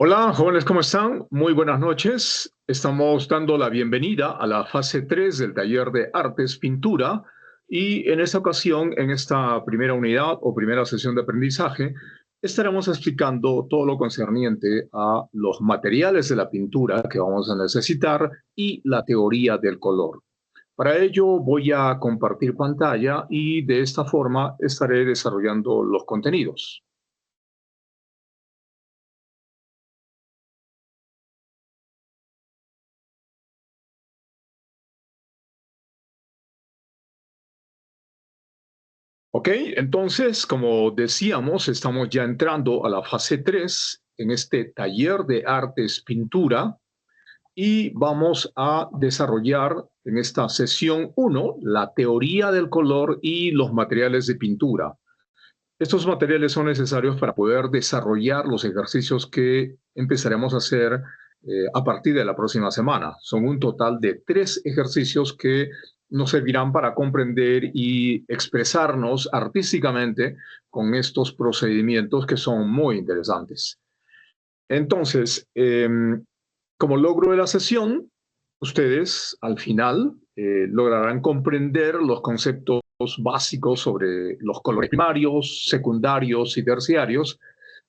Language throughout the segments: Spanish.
Hola, jóvenes, ¿cómo están? Muy buenas noches. Estamos dando la bienvenida a la fase 3 del taller de Artes Pintura y en esta ocasión, en esta primera unidad o primera sesión de aprendizaje, estaremos explicando todo lo concerniente a los materiales de la pintura que vamos a necesitar y la teoría del color. Para ello voy a compartir pantalla y de esta forma estaré desarrollando los contenidos. Ok, entonces, como decíamos, estamos ya entrando a la fase 3 en este taller de artes pintura y vamos a desarrollar en esta sesión uno la teoría del color y los materiales de pintura. Estos materiales son necesarios para poder desarrollar los ejercicios que empezaremos a hacer a partir de la próxima semana. Son un total de 3 ejercicios que nos servirán para comprender y expresarnos artísticamente con estos procedimientos que son muy interesantes. Entonces, como logro de la sesión, ustedes al final lograrán comprender los conceptos básicos sobre los colores primarios, secundarios y terciarios,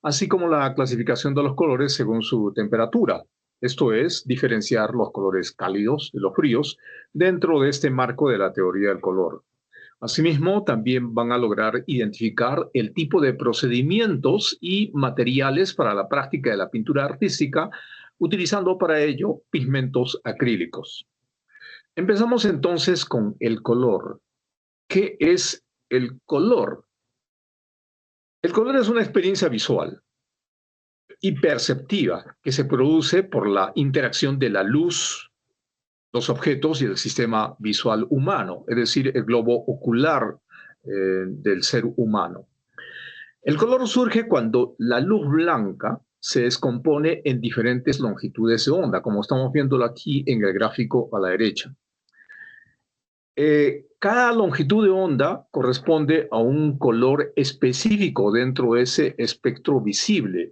así como la clasificación de los colores según su temperatura. Esto es, diferenciar los colores cálidos de los fríos dentro de este marco de la teoría del color. Asimismo, también van a lograr identificar el tipo de procedimientos y materiales para la práctica de la pintura artística, utilizando para ello pigmentos acrílicos. Empezamos entonces con el color. ¿Qué es el color? El color es una experiencia visual y perceptiva que se produce por la interacción de la luz, los objetos y el sistema visual humano, es decir, el globo ocular del ser humano. El color surge cuando la luz blanca se descompone en diferentes longitudes de onda, como estamos viéndolo aquí en el gráfico a la derecha. Cada longitud de onda corresponde a un color específico dentro de ese espectro visible.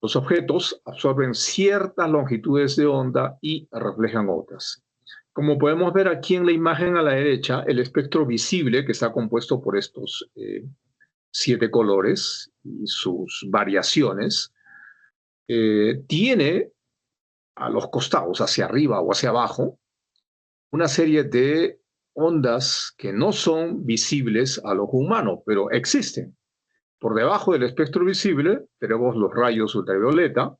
Los objetos absorben ciertas longitudes de onda y reflejan otras. Como podemos ver aquí en la imagen a la derecha, el espectro visible, que está compuesto por estos 7 colores y sus variaciones, tiene a los costados, hacia arriba o hacia abajo, una serie de ondas que no son visibles al ojo humano, pero existen. Por debajo del espectro visible tenemos los rayos ultravioleta,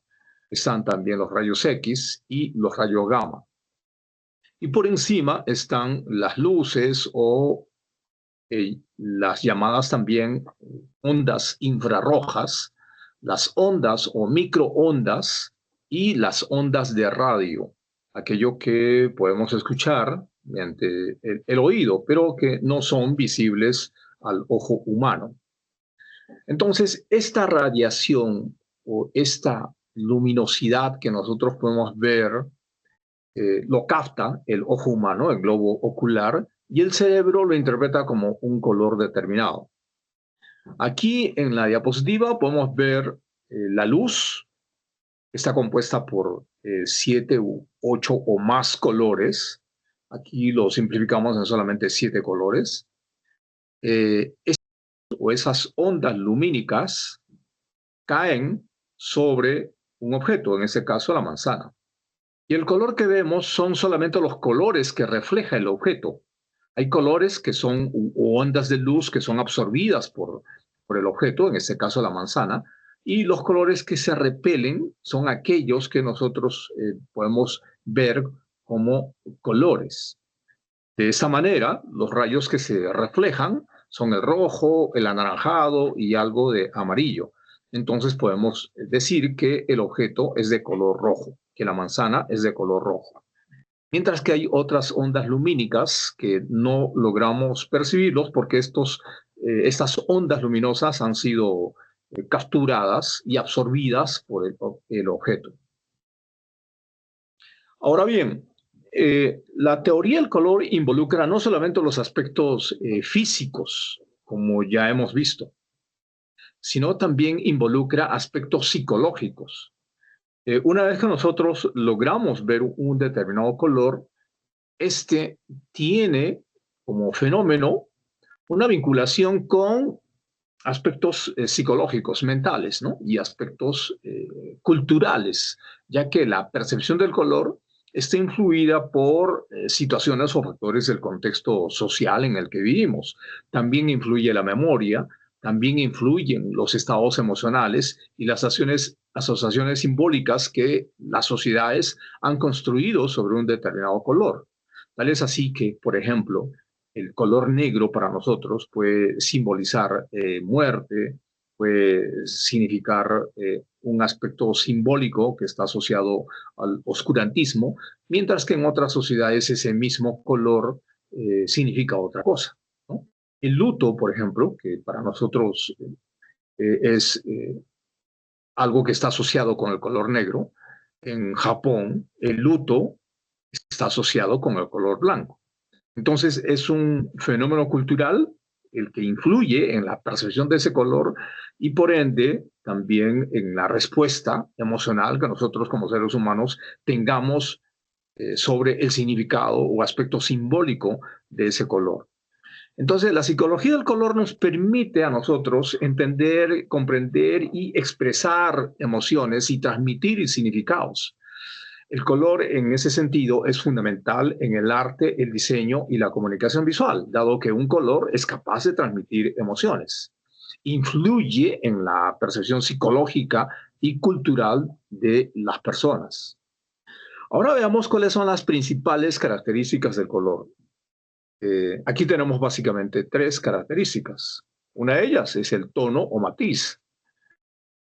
están también los rayos X y los rayos gamma. Y por encima están las luces o las llamadas también ondas infrarrojas, las ondas o microondas y las ondas de radio, aquello que podemos escuchar mediante el oído, pero que no son visibles al ojo humano. Entonces, esta radiación o esta luminosidad que nosotros podemos ver lo capta el ojo humano, el globo ocular, y el cerebro lo interpreta como un color determinado. Aquí en la diapositiva podemos ver la luz, que está compuesta por 7 u 8 o más colores. Aquí lo simplificamos en solamente 7 colores. Esas ondas lumínicas caen sobre un objeto, en este caso la manzana. Y el color que vemos son solamente los colores que refleja el objeto. Hay colores que son ondas de luz que son absorbidas por el objeto, en este caso la manzana, y los colores que se repelen son aquellos que nosotros podemos ver como colores. De esa manera, los rayos que se reflejan son el rojo, el anaranjado y algo de amarillo. Entonces podemos decir que el objeto es de color rojo, que la manzana es de color rojo. Mientras que hay otras ondas lumínicas que no logramos percibirlos porque estas ondas luminosas han sido capturadas y absorbidas por el objeto. Ahora bien, la teoría del color involucra no solamente los aspectos físicos, como ya hemos visto, sino también involucra aspectos psicológicos. Una vez que nosotros logramos ver un determinado color, este tiene como fenómeno una vinculación con aspectos psicológicos, mentales, ¿no? Y aspectos culturales, ya que la percepción del color está influida por situaciones o factores del contexto social en el que vivimos. También influye la memoria, también influyen los estados emocionales y las asociaciones simbólicas que las sociedades han construido sobre un determinado color. Tal es así que, por ejemplo, el color negro para nosotros puede simbolizar muerte, puede significar un aspecto simbólico que está asociado al oscurantismo, mientras que en otras sociedades ese mismo color significa otra cosa, ¿no? El luto, por ejemplo, que para nosotros es algo que está asociado con el color negro, en Japón el luto está asociado con el color blanco. Entonces es un fenómeno cultural el que influye en la percepción de ese color y por ende también en la respuesta emocional que nosotros como seres humanos tengamos sobre el significado o aspecto simbólico de ese color. Entonces, la psicología del color nos permite a nosotros entender, comprender y expresar emociones y transmitir significados. El color en ese sentido es fundamental en el arte, el diseño y la comunicación visual, dado que un color es capaz de transmitir emociones. Influye en la percepción psicológica y cultural de las personas. Ahora veamos cuáles son las principales características del color. Aquí tenemos básicamente tres características. Una de ellas es el tono o matiz.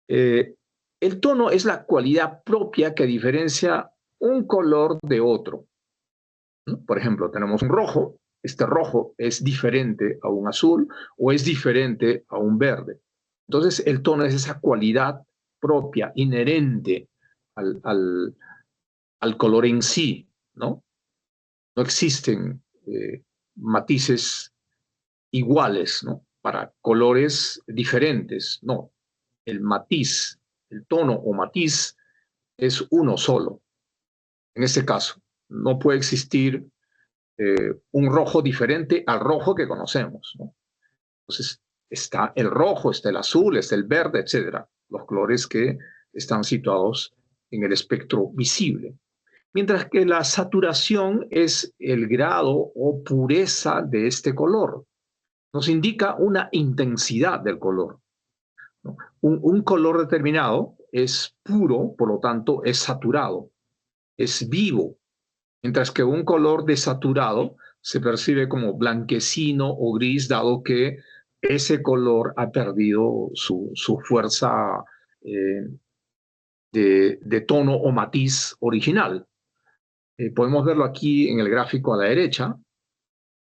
Eh, el tono es la cualidad propia que diferencia un color de otro, ¿no? Por ejemplo, tenemos un rojo. Este rojo es diferente a un azul o es diferente a un verde. Entonces, el tono es esa cualidad propia, inherente al al color en sí, ¿no? No existen matices iguales, ¿no? Para colores diferentes, no. El matiz, el tono o matiz es uno solo. En este caso, no puede existir un rojo diferente al rojo que conocemos, ¿no? Entonces, está el rojo, está el azul, está el verde, etcétera, los colores que están situados en el espectro visible. Mientras que la saturación es el grado o pureza de este color. Nos indica una intensidad del color, ¿no? Un color determinado es puro, por lo tanto es saturado, es vivo, mientras que un color desaturado se percibe como blanquecino o gris, dado que ese color ha perdido su fuerza eh, de tono o matiz original. Podemos verlo aquí en el gráfico a la derecha.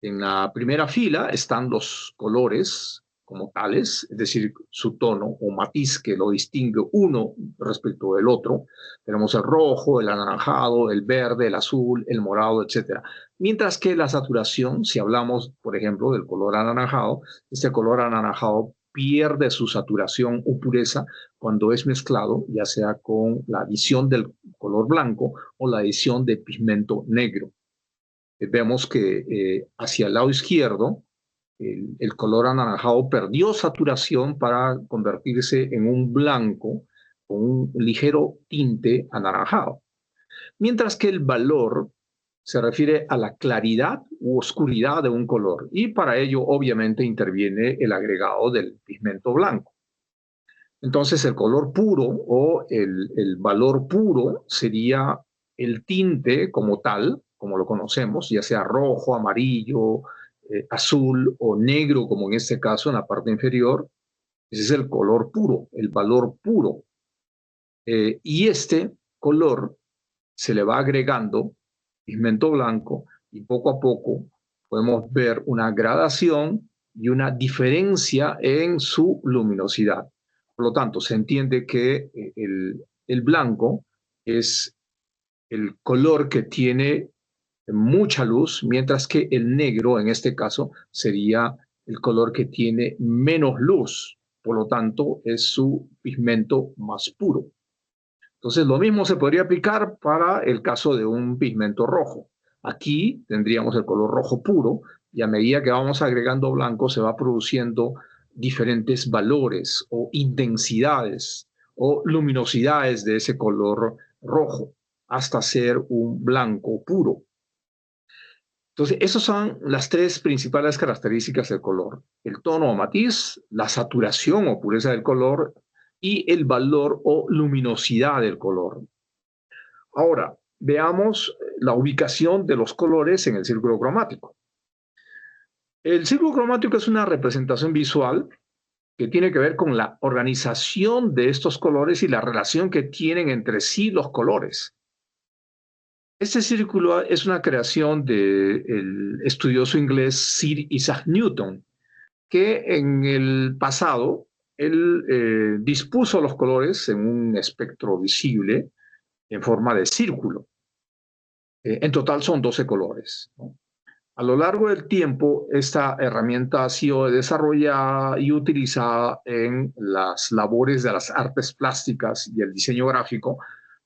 En la primera fila están los colores como tales, es decir, su tono o matiz que lo distingue uno respecto del otro. Tenemos el rojo, el anaranjado, el verde, el azul, el morado, etcétera. Mientras que la saturación, si hablamos, por ejemplo, del color anaranjado, este color anaranjado pierde su saturación o pureza cuando es mezclado, ya sea con la adición del color blanco o la adición de pigmento negro. Vemos que hacia el lado izquierdo el color anaranjado perdió saturación para convertirse en un blanco con un ligero tinte anaranjado, mientras que el valor se refiere a la claridad u oscuridad de un color y para ello obviamente interviene el agregado del pigmento blanco. Entonces el color puro o el valor puro sería el tinte como tal, como lo conocemos, ya sea rojo, amarillo, azul o negro, como en este caso en la parte inferior. Ese es el color puro, el valor puro. Y este color se le va agregando pigmento blanco y poco a poco podemos ver una gradación y una diferencia en su luminosidad. Por lo tanto, se entiende que el blanco es el color que tiene mucha luz, mientras que el negro, en este caso, sería el color que tiene menos luz. Por lo tanto, es su pigmento más puro. Entonces, lo mismo se podría aplicar para el caso de un pigmento rojo. Aquí tendríamos el color rojo puro y a medida que vamos agregando blanco se va produciendo diferentes valores o intensidades o luminosidades de ese color rojo hasta ser un blanco puro. Entonces, esas son las tres principales características del color: el tono o matiz, la saturación o pureza del color y el valor o luminosidad del color. Ahora, veamos la ubicación de los colores en el círculo cromático. El círculo cromático es una representación visual que tiene que ver con la organización de estos colores y la relación que tienen entre sí los colores. Este círculo es una creación del estudioso inglés Sir Isaac Newton, que en el pasado él dispuso los colores en un espectro visible en forma de círculo. En total son 12 colores, ¿no? A lo largo del tiempo, esta herramienta ha sido desarrollada y utilizada en las labores de las artes plásticas y el diseño gráfico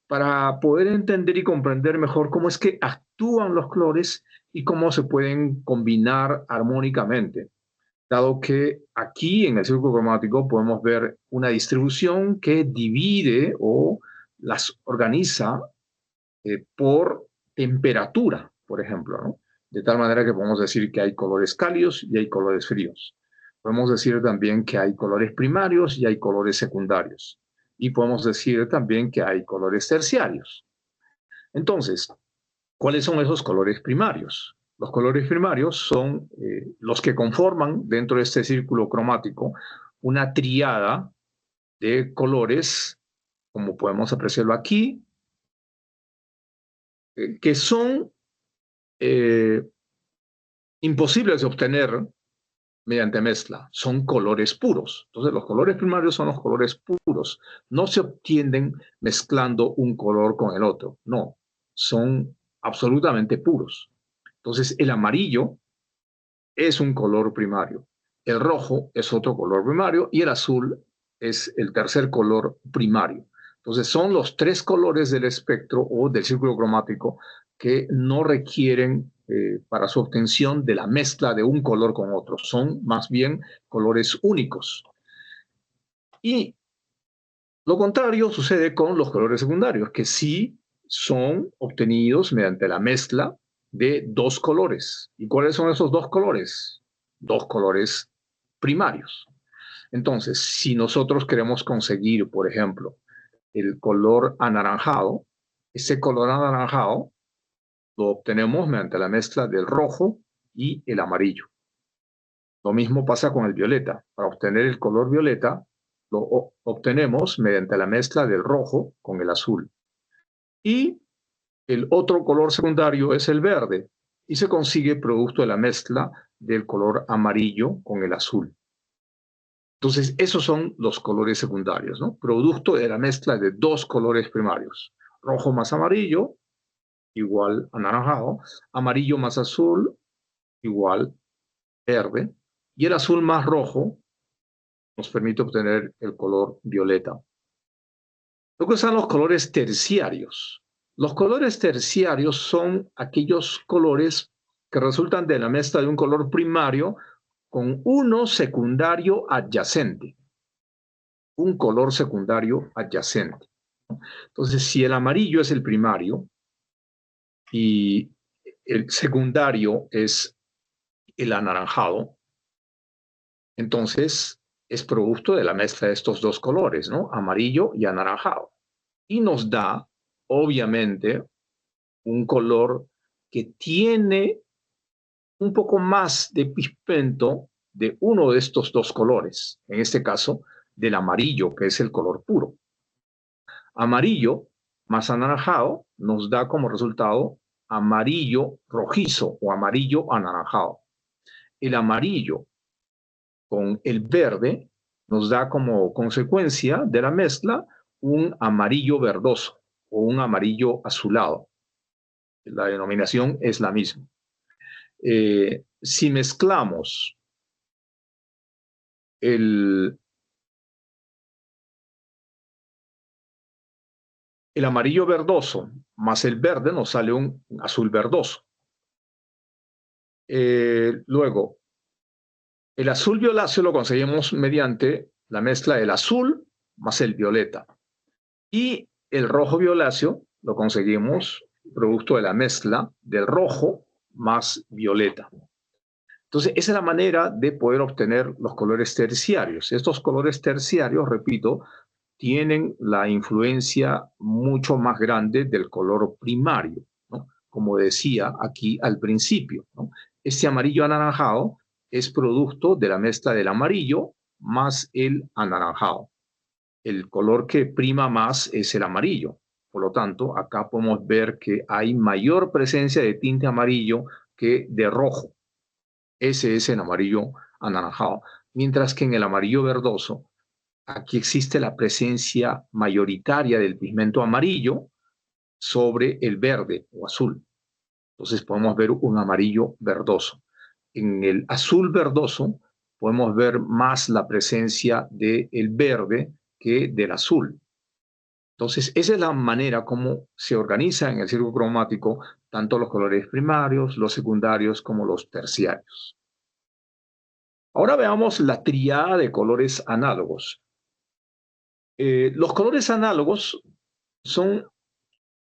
para poder entender y comprender mejor cómo es que actúan los colores y cómo se pueden combinar armónicamente. Dado que aquí en el círculo cromático podemos ver una distribución que divide o las organiza por temperatura, por ejemplo, ¿no? De tal manera que podemos decir que hay colores cálidos y hay colores fríos. Podemos decir también que hay colores primarios y hay colores secundarios. Y podemos decir también que hay colores terciarios. Entonces, ¿cuáles son esos colores primarios? Los colores primarios son los que conforman dentro de este círculo cromático una triada de colores, como podemos apreciarlo aquí, que son eh, imposibles de obtener mediante mezcla. Son colores puros. Entonces, los colores primarios son los colores puros. No se obtienen mezclando un color con el otro. No, son absolutamente puros. Entonces, el amarillo es un color primario. El rojo es otro color primario y el azul es el tercer color primario. Entonces, son los tres colores del espectro o del círculo cromático que no requieren para su obtención de la mezcla de un color con otro. Son más bien colores únicos. Y lo contrario sucede con los colores secundarios, que sí son obtenidos mediante la mezcla de dos colores. ¿Y cuáles son esos dos colores? Dos colores primarios. Entonces, si nosotros queremos conseguir, por ejemplo, el color anaranjado, ese color anaranjado lo obtenemos mediante la mezcla del rojo y el amarillo. Lo mismo pasa con el violeta. Para obtener el color violeta, lo obtenemos mediante la mezcla del rojo con el azul. Y el otro color secundario es el verde y se consigue producto de la mezcla del color amarillo con el azul. Entonces, esos son los colores secundarios, ¿no? Producto de la mezcla de dos colores primarios. Rojo más amarillo, igual anaranjado. Amarillo más azul, igual verde. Y el azul más rojo nos permite obtener el color violeta. Luego están los colores terciarios. Los colores terciarios son aquellos colores que resultan de la mezcla de un color primario con uno secundario adyacente. Un color secundario adyacente. Entonces, si el amarillo es el primario y el secundario es el anaranjado, entonces es producto de la mezcla de estos dos colores, ¿no? Amarillo y anaranjado. Y nos da, obviamente, un color que tiene un poco más de pigmento de uno de estos dos colores, en este caso del amarillo, que es el color puro. Amarillo más anaranjado nos da como resultado amarillo rojizo o amarillo anaranjado. El amarillo con el verde nos da como consecuencia de la mezcla un amarillo verdoso o un amarillo azulado. La denominación es la misma. Si mezclamos el el amarillo verdoso más el verde nos sale un azul verdoso. Luego, el azul violáceo lo conseguimos mediante la mezcla del azul más el violeta. Y el rojo violáceo lo conseguimos producto de la mezcla del rojo más violeta. Entonces, esa es la manera de poder obtener los colores terciarios. Estos colores terciarios, repito, tienen la influencia mucho más grande del color primario, ¿no? Como decía aquí al principio, ¿no? Este amarillo anaranjado es producto de la mezcla del amarillo más el anaranjado. El color que prima más es el amarillo. Por lo tanto, acá podemos ver que hay mayor presencia de tinte amarillo que de rojo. Ese es el amarillo anaranjado. Mientras que en el amarillo verdoso, aquí existe la presencia mayoritaria del pigmento amarillo sobre el verde o azul. Entonces podemos ver un amarillo verdoso. En el azul verdoso podemos ver más la presencia del verde que del azul. Entonces, esa es la manera como se organiza en el círculo cromático tanto los colores primarios, los secundarios como los terciarios. Ahora veamos la tríada de colores análogos. Los colores análogos son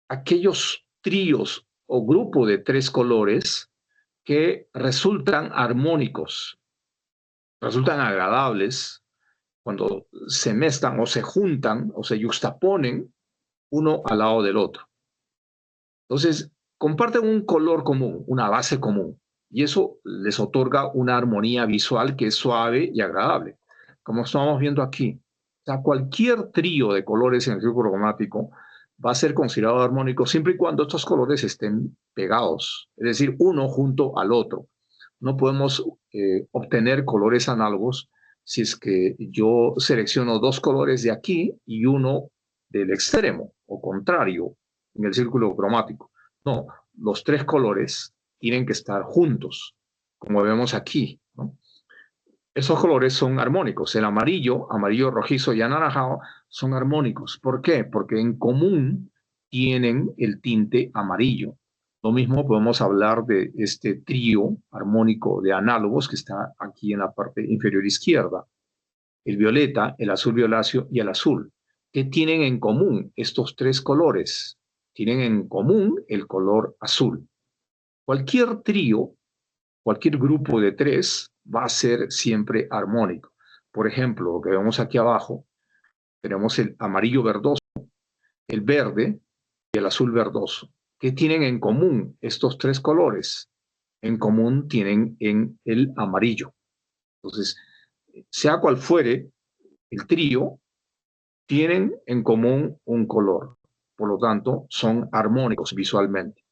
aquellos tríos o grupos de tres colores que resultan armónicos, resultan agradables cuando se mezclan o se juntan o se yuxtaponen uno al lado del otro. Entonces, comparten un color común, una base común, y eso les otorga una armonía visual que es suave y agradable, como estamos viendo aquí. O sea, cualquier trío de colores en el círculo cromático va a ser considerado armónico siempre y cuando estos colores estén pegados, es decir, uno junto al otro. No podemos obtener colores análogos si es que yo selecciono dos colores de aquí y uno del extremo o contrario en el círculo cromático. No, los tres colores tienen que estar juntos, como vemos aquí, ¿no? Esos colores son armónicos. El amarillo, amarillo rojizo y anaranjado son armónicos. ¿Por qué? Porque en común tienen el tinte amarillo. Lo mismo podemos hablar de este trío armónico de análogos que está aquí en la parte inferior izquierda. El violeta, el azul violáceo y el azul. ¿Qué tienen en común estos tres colores? Tienen en común el color azul. Cualquier trío, cualquier grupo de tres va a ser siempre armónico. Por ejemplo, lo que vemos aquí abajo, tenemos el amarillo verdoso, el verde y el azul verdoso. ¿Qué tienen en común estos tres colores? En común tienen en el amarillo. Entonces, sea cual fuere el trío, tienen en común un color. Por lo tanto, son armónicos visualmente.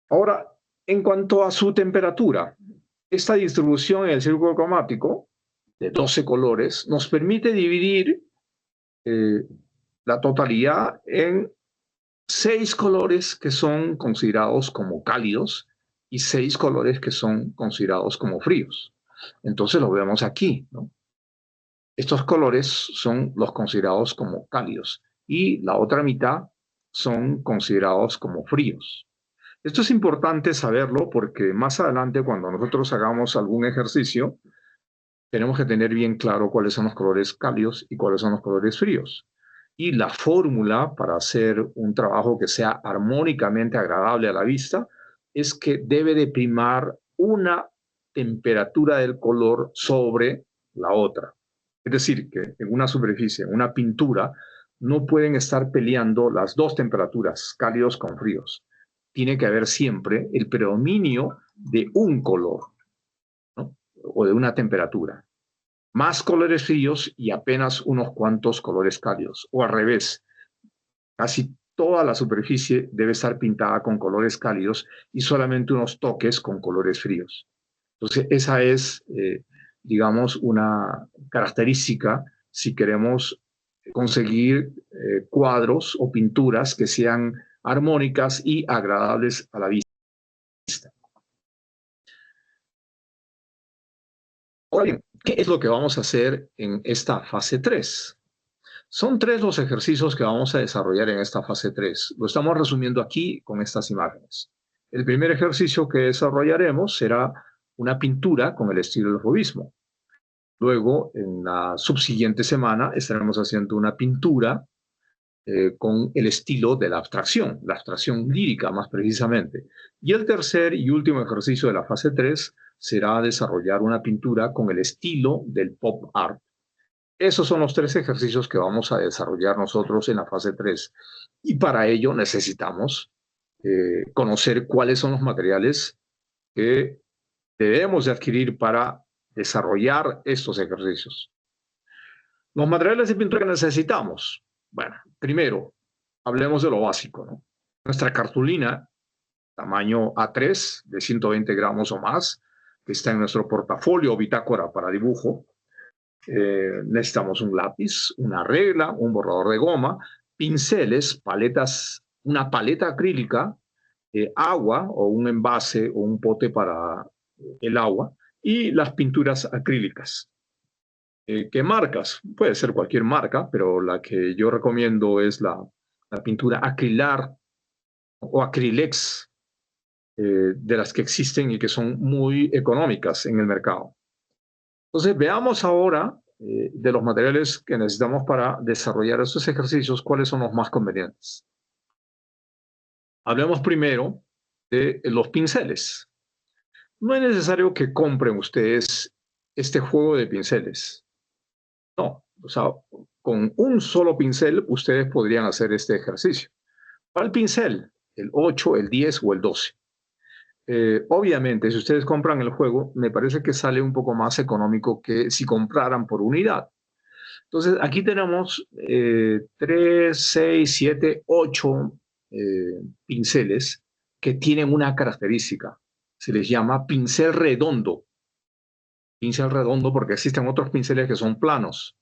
Ahora, en cuanto a su temperatura, esta distribución en el círculo cromático de 12 colores nos permite dividir la totalidad en 6 colores que son considerados como cálidos y 6 colores que son considerados como fríos. Entonces lo vemos aquí, ¿no? Estos colores son los considerados como cálidos y la otra mitad son considerados como fríos. Esto es importante saberlo porque más adelante cuando nosotros hagamos algún ejercicio, tenemos que tener bien claro cuáles son los colores cálidos y cuáles son los colores fríos. Y la fórmula para hacer un trabajo que sea armónicamente agradable a la vista es que debe de primar una temperatura del color sobre la otra. Es decir, que en una superficie, en una pintura, no pueden estar peleando las dos temperaturas, cálidos con fríos. Tiene que haber siempre el predominio de un color, ¿no? O de una temperatura. Más colores fríos y apenas unos cuantos colores cálidos. O al revés, casi toda la superficie debe estar pintada con colores cálidos y solamente unos toques con colores fríos. Entonces, esa es, digamos, una característica si queremos conseguir cuadros o pinturas que sean armónicas y agradables a la vista. Ahora bien, ¿qué es lo que vamos a hacer en esta fase 3? Son tres los ejercicios que vamos a desarrollar en esta fase 3. Lo estamos resumiendo aquí con estas imágenes. El primer ejercicio que desarrollaremos será una pintura con el estilo del fauvismo. Luego, en la subsiguiente semana, estaremos haciendo una pintura con el estilo de la abstracción lírica más precisamente. Y el tercer y último ejercicio de la fase 3 será desarrollar una pintura con el estilo del pop art. Esos son los tres ejercicios que vamos a desarrollar nosotros en la fase 3. Y para ello necesitamos conocer cuáles son los materiales que debemos de adquirir para desarrollar estos ejercicios. Los materiales de pintura que necesitamos. Bueno, primero, hablemos de lo básico, ¿no? Nuestra cartulina, tamaño A3, de 120 gramos o más, que está en nuestro portafolio o bitácora para dibujo. Necesitamos un lápiz, una regla, un borrador de goma, pinceles, paletas, una paleta acrílica, agua o un envase o un pote para el agua y las pinturas acrílicas. ¿Qué marcas? Puede ser cualquier marca, pero la que yo recomiendo es la pintura acrilar o acrylex, de las que existen y que son muy económicas en el mercado. Entonces, veamos ahora de los materiales que necesitamos para desarrollar estos ejercicios, cuáles son los más convenientes. Hablemos primero de los pinceles. No es necesario que compren ustedes este juego de pinceles. No, o sea, con un solo pincel ustedes podrían hacer este ejercicio. ¿Cuál pincel? El 8, el 10 o el 12. Obviamente, si ustedes compran el juego, me parece que sale un poco más económico que si compraran por unidad. Entonces, aquí tenemos 3, 6, 7, 8 pinceles que tienen una característica. Se les llama pincel redondo. Pincel redondo porque existen otros pinceles que son planos.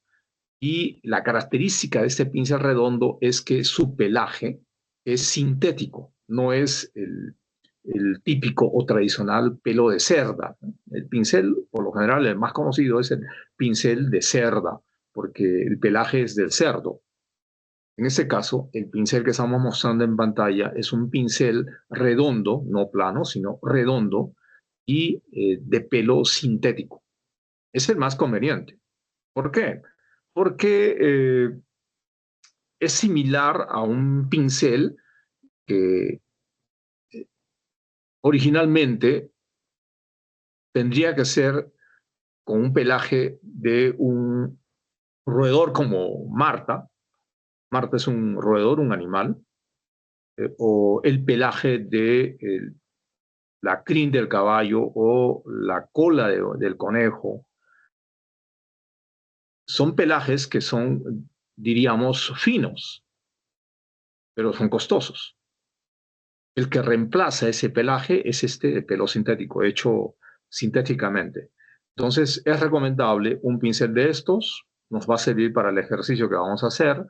Y la característica de este pincel redondo es que su pelaje es sintético, no es el típico o tradicional pelo de cerda. El pincel, por lo general, el más conocido es el pincel de cerda, porque el pelaje es del cerdo. En este caso, el pincel que estamos mostrando en pantalla es un pincel redondo, no plano, sino redondo, y de pelo sintético. Es el más conveniente. ¿Por qué? Porque es similar a un pincel que originalmente tendría que ser con un pelaje de un roedor como Marta. Marta es un roedor, un animal, o el pelaje de la crin del caballo o la cola del conejo. Son pelajes que son, diríamos, finos, pero son costosos. El que reemplaza ese pelaje es este pelo sintético, hecho sintéticamente. Entonces, es recomendable un pincel de estos, nos va a servir para el ejercicio que vamos a hacer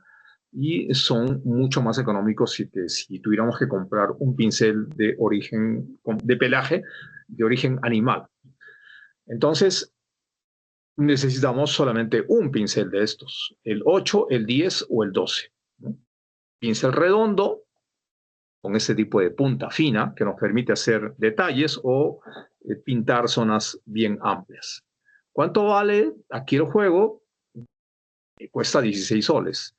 y son mucho más económicos que si tuviéramos que comprar un pincel de origen, de pelaje de origen animal. Entonces, necesitamos solamente un pincel de estos, el 8, el 10 o el 12. ¿No? Pincel redondo, con este tipo de punta fina que nos permite hacer detalles o pintar zonas bien amplias. ¿Cuánto vale? Aquí el juego cuesta 16 soles,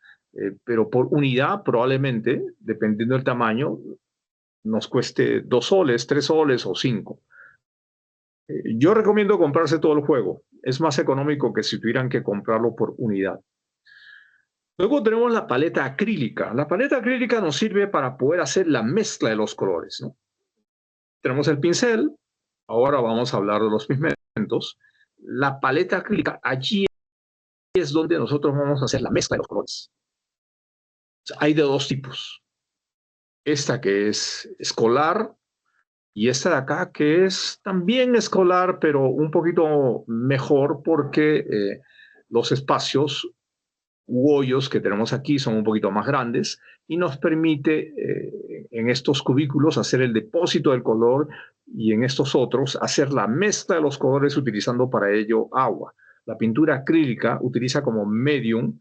pero por unidad probablemente, dependiendo del tamaño, nos cueste 2 soles, 3 soles o 5. Yo recomiendo comprarse todo el juego. Es más económico que si tuvieran que comprarlo por unidad. Luego tenemos la paleta acrílica. La paleta acrílica nos sirve para poder hacer la mezcla de los colores, ¿no? Tenemos el pincel. Ahora vamos a hablar de los pigmentos. La paleta acrílica, allí es donde nosotros vamos a hacer la mezcla de los colores. O sea, hay de dos tipos. Esta que es escolar y esta de acá que es también escolar, pero un poquito mejor porque los espacios u hoyos que tenemos aquí son un poquito más grandes y nos permite en estos cubículos hacer el depósito del color y en estos otros hacer la mezcla de los colores utilizando para ello agua. La pintura acrílica utiliza como medium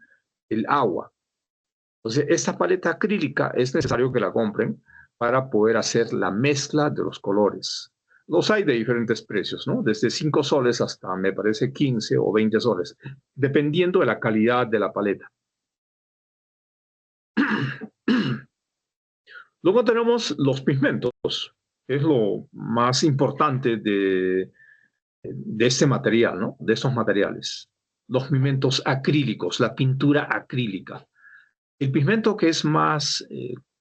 el agua. Entonces, esta paleta acrílica es necesario que la compren para poder hacer la mezcla de los colores. Los hay de diferentes precios, ¿no? Desde 5 soles hasta, me parece, 15 o 20 soles, dependiendo de la calidad de la paleta. Luego tenemos los pigmentos, que es lo más importante de este material, ¿no? De estos materiales. Los pigmentos acrílicos, la pintura acrílica. El pigmento que es más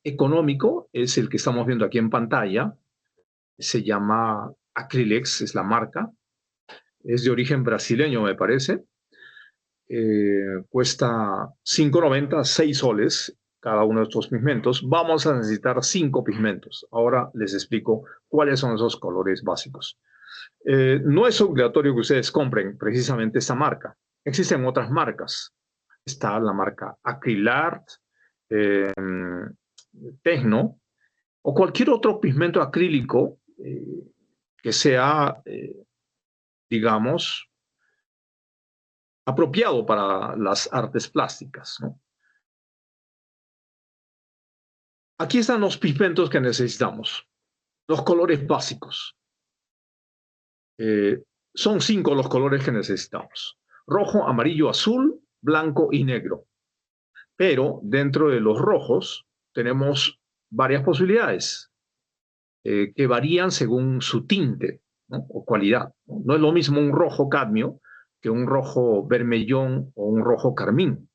económico es el que estamos viendo aquí en pantalla. Se llama Acrylex, es la marca. Es de origen brasileño, me parece. Cuesta 5,90, 6 soles cada uno de estos pigmentos. Vamos a necesitar 5 pigmentos. Ahora les explico cuáles son esos colores básicos. No es obligatorio que ustedes compren precisamente esta marca. Existen otras marcas. Está la marca Acrylart, eh, Tecno o cualquier otro pigmento acrílico que sea, digamos, apropiado para las artes plásticas, ¿no? Aquí están los pigmentos que necesitamos, los colores básicos. Son 5 los colores que necesitamos: rojo, amarillo, azul, blanco y negro. Pero dentro de los rojos tenemos varias posibilidades que varían según su tinte, ¿no? O cualidad. No es lo mismo un rojo cadmio que un rojo vermellón o un rojo carmín.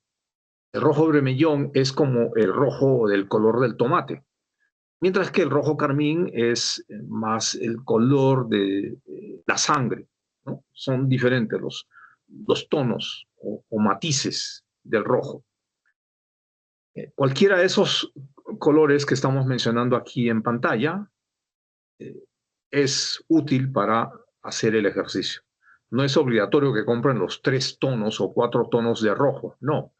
El rojo vermellón es como el rojo del color del tomate, mientras que el rojo carmín es más el color de la sangre, ¿no? Son diferentes los tonos o matices del rojo. Cualquiera de esos colores que estamos mencionando aquí en pantalla es útil para hacer el ejercicio. No es obligatorio que compren los 3 tonos o 4 tonos de rojo, no.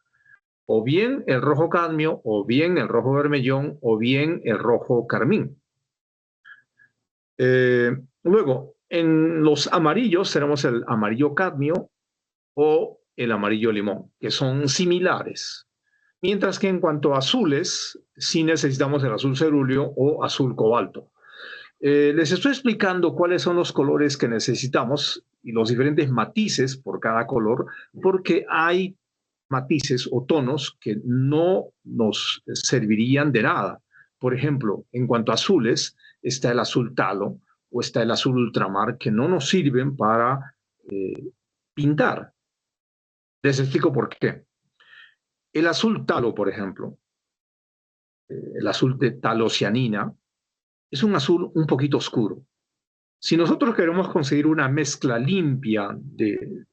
O bien el rojo cadmio, o bien el rojo vermellón, o bien el rojo carmín. Luego, en los amarillos tenemos el amarillo cadmio o el amarillo limón, que son similares. Mientras que en cuanto a azules, sí necesitamos el azul cerúleo o azul cobalto. Les estoy explicando cuáles son los colores que necesitamos y los diferentes matices por cada color, porque hay matices o tonos que no nos servirían de nada. Por ejemplo, en cuanto a azules, está el azul talo o está el azul ultramar, que no nos sirven para pintar. Les explico por qué. El azul talo, por ejemplo, el azul de talocianina, es un azul un poquito oscuro. Si nosotros queremos conseguir una mezcla limpia de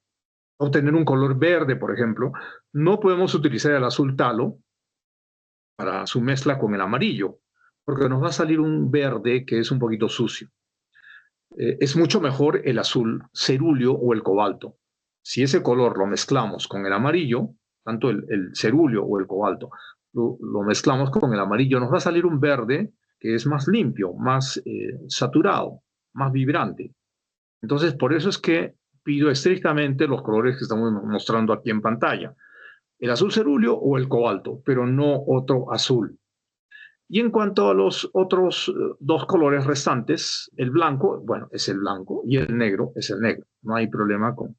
obtener un color verde, por ejemplo, no podemos utilizar el azul talo para su mezcla con el amarillo, porque nos va a salir un verde que es un poquito sucio. Es mucho mejor el azul cerúleo o el cobalto. Si ese color lo mezclamos con el amarillo, tanto el cerúleo o el cobalto, lo mezclamos con el amarillo, nos va a salir un verde que es más limpio, más saturado, más vibrante. Entonces, por eso es que pido estrictamente los colores que estamos mostrando aquí en pantalla: el azul cerúleo o el cobalto, pero no otro azul. Y en cuanto a los otros 2 colores restantes, el blanco, bueno, es el blanco y el negro es el negro. No hay problema con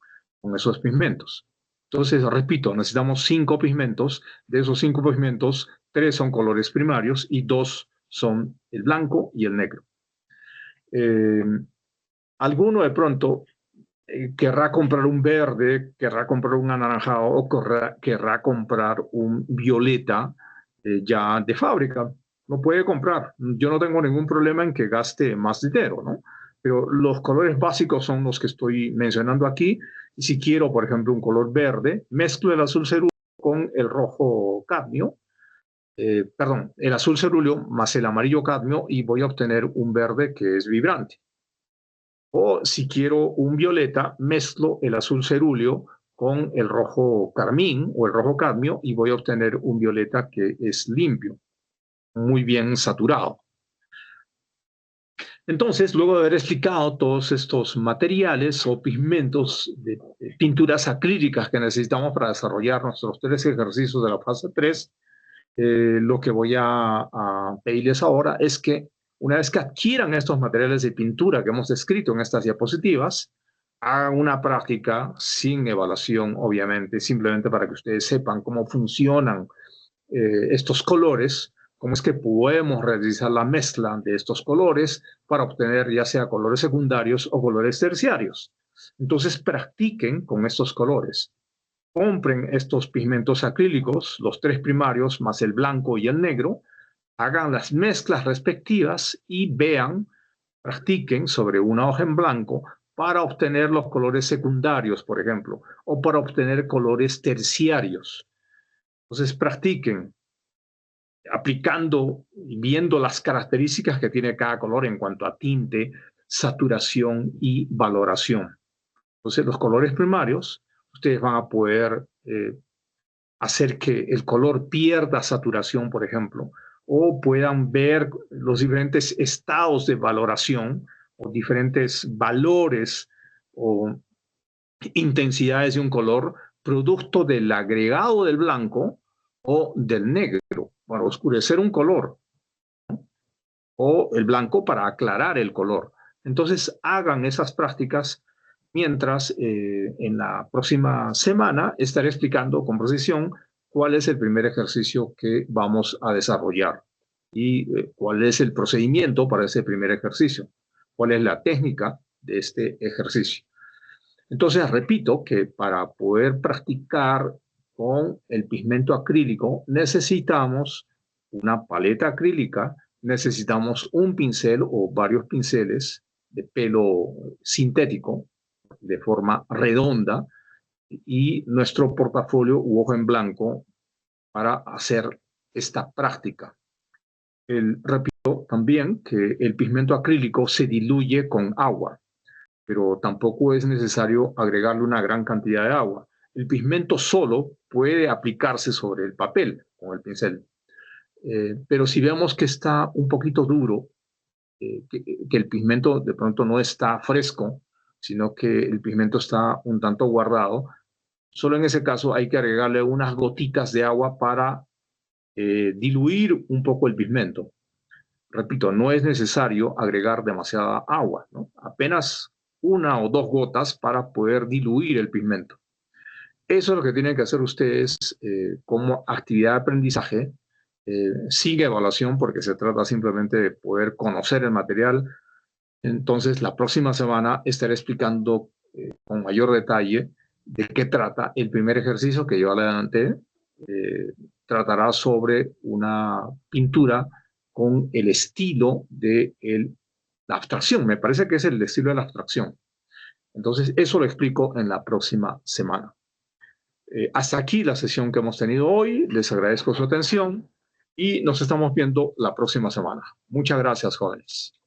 esos pigmentos. Entonces, repito, necesitamos 5 pigmentos. De esos 5 pigmentos, 3 son colores primarios y 2 son el blanco y el negro. Alguno de pronto querrá comprar un verde, querrá comprar un anaranjado o querrá comprar un violeta ya de fábrica. Lo puede comprar. Yo no tengo ningún problema en que gaste más dinero, ¿no? Pero los colores básicos son los que estoy mencionando aquí. Y si quiero, por ejemplo, un color verde, mezclo el azul cerúleo con el rojo cadmio, perdón, el azul cerúleo más el amarillo cadmio, y voy a obtener un verde que es vibrante. O si quiero un violeta, mezclo el azul cerúleo con el rojo carmín o el rojo cadmio y voy a obtener un violeta que es limpio, muy bien saturado. Entonces, luego de haber explicado todos estos materiales o pigmentos de pinturas acrílicas que necesitamos para desarrollar nuestros 3 ejercicios de la fase 3, lo que voy a pedirles ahora es que una vez que adquieran estos materiales de pintura que hemos descrito en estas diapositivas, hagan una práctica sin evaluación, obviamente, simplemente para que ustedes sepan cómo funcionan estos colores, cómo es que podemos realizar la mezcla de estos colores para obtener ya sea colores secundarios o colores terciarios. Entonces practiquen con estos colores. Compren estos pigmentos acrílicos, los 3 primarios más el blanco y el negro, hagan las mezclas respectivas y vean, practiquen sobre una hoja en blanco para obtener los colores secundarios, por ejemplo, o para obtener colores terciarios. Entonces practiquen aplicando y viendo las características que tiene cada color en cuanto a tinte, saturación y valoración. Entonces, los colores primarios, ustedes van a poder hacer que el color pierda saturación, por ejemplo, o puedan ver los diferentes estados de valoración o diferentes valores o intensidades de un color producto del agregado del blanco o del negro, para oscurecer un color, o el blanco para aclarar el color. Entonces, hagan esas prácticas mientras en la próxima semana estaré explicando con precisión cuál es el primer ejercicio que vamos a desarrollar y cuál es el procedimiento para ese primer ejercicio, cuál es la técnica de este ejercicio. Entonces, repito que para poder practicar con el pigmento acrílico necesitamos una paleta acrílica, necesitamos un pincel o varios pinceles de pelo sintético de forma redonda y nuestro portafolio u hoja en blanco para hacer esta práctica. Repito también que el pigmento acrílico se diluye con agua, pero tampoco es necesario agregarle una gran cantidad de agua. El pigmento solo puede aplicarse sobre el papel con el pincel, pero si vemos que está un poquito duro, que el pigmento de pronto no está fresco, sino que el pigmento está un tanto guardado, solo en ese caso hay que agregarle unas gotitas de agua para diluir un poco el pigmento. Repito, no es necesario agregar demasiada agua, ¿no? Apenas 1 o 2 gotas para poder diluir el pigmento. Eso es lo que tienen que hacer ustedes como actividad de aprendizaje, sin evaluación, porque se trata simplemente de poder conocer el material. Entonces, la próxima semana estaré explicando con mayor detalle de qué trata el primer ejercicio que yo le adelanté. Tratará sobre una pintura con el estilo de la abstracción. Me parece que es el estilo de la abstracción. Entonces, eso lo explico en la próxima semana. Hasta aquí la sesión que hemos tenido hoy. Les agradezco su atención y nos estamos viendo la próxima semana. Muchas gracias, jóvenes.